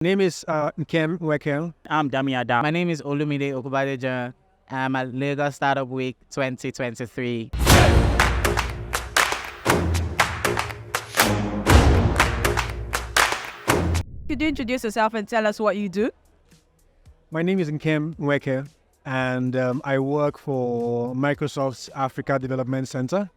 Name is Nkem Nweke. I'm Dami Adam. My name is Olumide Okubadeja. I'm at Lagos Startup Week 2023. Could you introduce yourself and tell us what you do? My name is Nkem Nweke, and I work for Microsoft's Africa Development Center.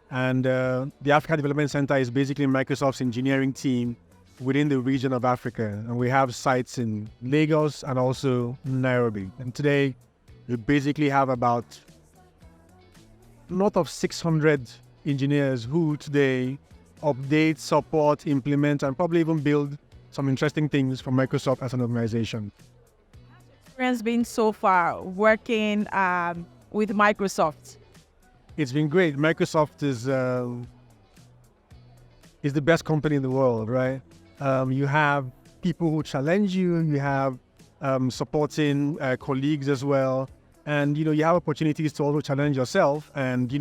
And the Africa Development Center is basically Microsoft's engineering team within the region of Africa. And we have sites in Lagos and also Nairobi. And today, we basically have about north of 600 engineers who today update, support, implement, and probably even build some interesting things for Microsoft as an organization. Experience been so far working with Microsoft? It's been great. Microsoft is the best company in the world, right? You have people who challenge you. You have supporting colleagues as well, and you have opportunities to also challenge yourself and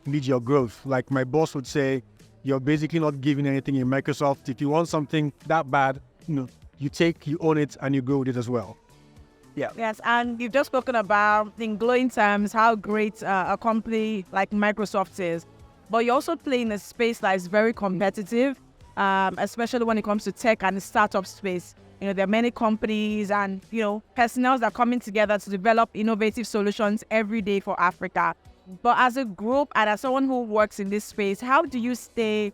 lead your growth. Like my boss would say, you're basically not giving anything in Microsoft. If you want something that bad, you take, you own it, and you go with it as well. Yeah. Yes, and you've just spoken about, in glowing terms, how great a company like Microsoft is. But you also play in a space that is very competitive, especially when it comes to tech and the startup space. There are many companies and, personnel that are coming together to develop innovative solutions every day for Africa. But as a group and as someone who works in this space, how do you stay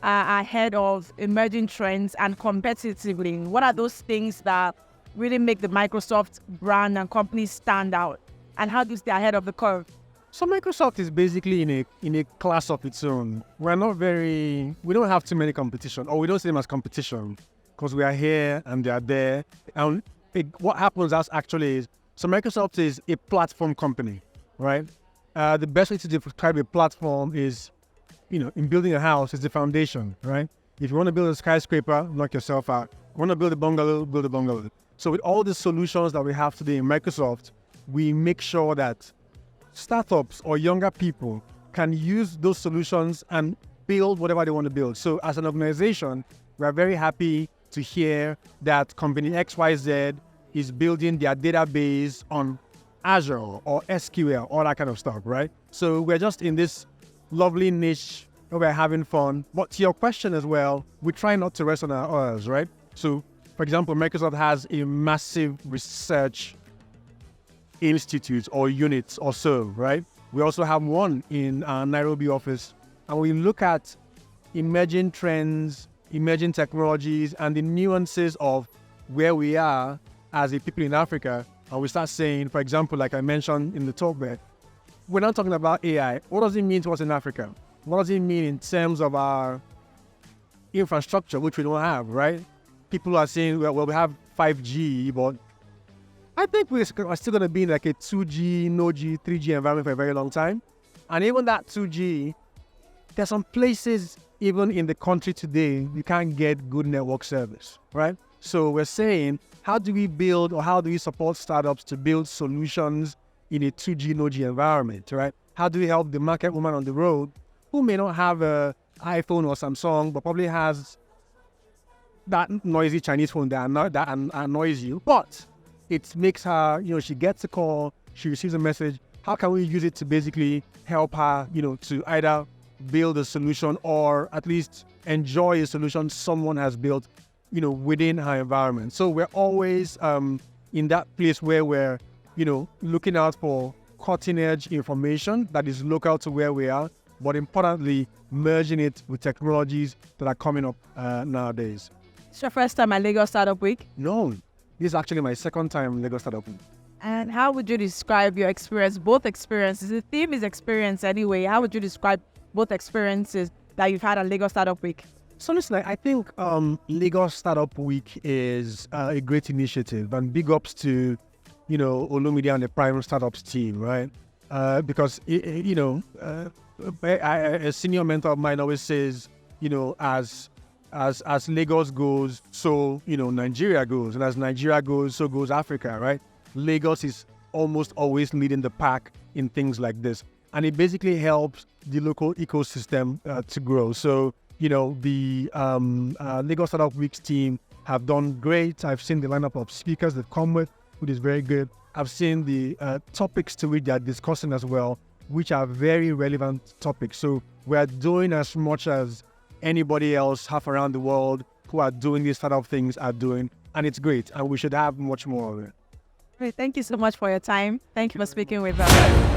ahead of emerging trends and competitively? What are those things that really make the Microsoft brand and company stand out? And how do you stay ahead of the curve? So Microsoft is basically in a class of its own. We don't have too many competition, or we don't see them as competition, because we are here and they are there. And what happens is, so Microsoft is a platform company, right? The best way to describe a platform is, in building a house, is the foundation, right? If you want to build a skyscraper, knock yourself out. You want to build a bungalow, build a bungalow. So with all the solutions that we have today in Microsoft, we make sure that startups or younger people can use those solutions and build whatever they want to build. So as an organization, we are very happy to hear that company XYZ is building their database on Azure or SQL, all that kind of stuff, right? So we're just in this lovely niche where we're having fun. But to your question as well, we try not to rest on our laurels, right? So, for example, Microsoft has a massive research institute or units or so, right? We also have one in our Nairobi office, and we look at emerging trends, emerging technologies, and the nuances of where we are as a people in Africa. And we start saying, for example, like I mentioned in the talk there, we're not talking about AI. What does it mean to us in Africa? What does it mean in terms of our infrastructure, which we don't have, right? People are saying, well, we have 5G, but I think we're still going to be in like a 2G, no G, 3G environment for a very long time. And even that 2G, there's some places, even in the country today, you can't get good network service, right? So we're saying, how do we build or how do we support startups to build solutions in a 2G, no G environment, right? How do we help the market woman on the road who may not have an iPhone or Samsung, but probably has that noisy Chinese phone that annoys you, but it makes her, she gets a call, she receives a message. How can we use it to basically help her, to either build a solution or at least enjoy a solution someone has built, within her environment? So we're always in that place where we're, looking out for cutting edge information that is local to where we are, but importantly, merging it with technologies that are coming up nowadays. It's your first time at Lagos Startup Week? No, this is actually my second time in Lagos Startup Week. And how would you describe your experience, both experiences? The theme is experience anyway. How would you describe both experiences that you've had at Lagos Startup Week? So listen, I think Lagos Startup Week is a great initiative, and big ups to, Olumide and the Prime Startups team, right? Because, a senior mentor of mine always says, as Lagos goes, so, Nigeria goes. And as Nigeria goes, so goes Africa, right? Lagos is almost always leading the pack in things like this. And it basically helps the local ecosystem to grow. So, the Lagos Startup Weeks team have done great. I've seen the lineup of speakers they've come with, which is very good. I've seen the topics to which they're discussing as well, which are very relevant topics. So we're doing as much as anybody else half around the world who are doing these sort of things are doing. And it's great. And we should have much more of it. Great. Thank you so much for your time. Thank you for speaking with us.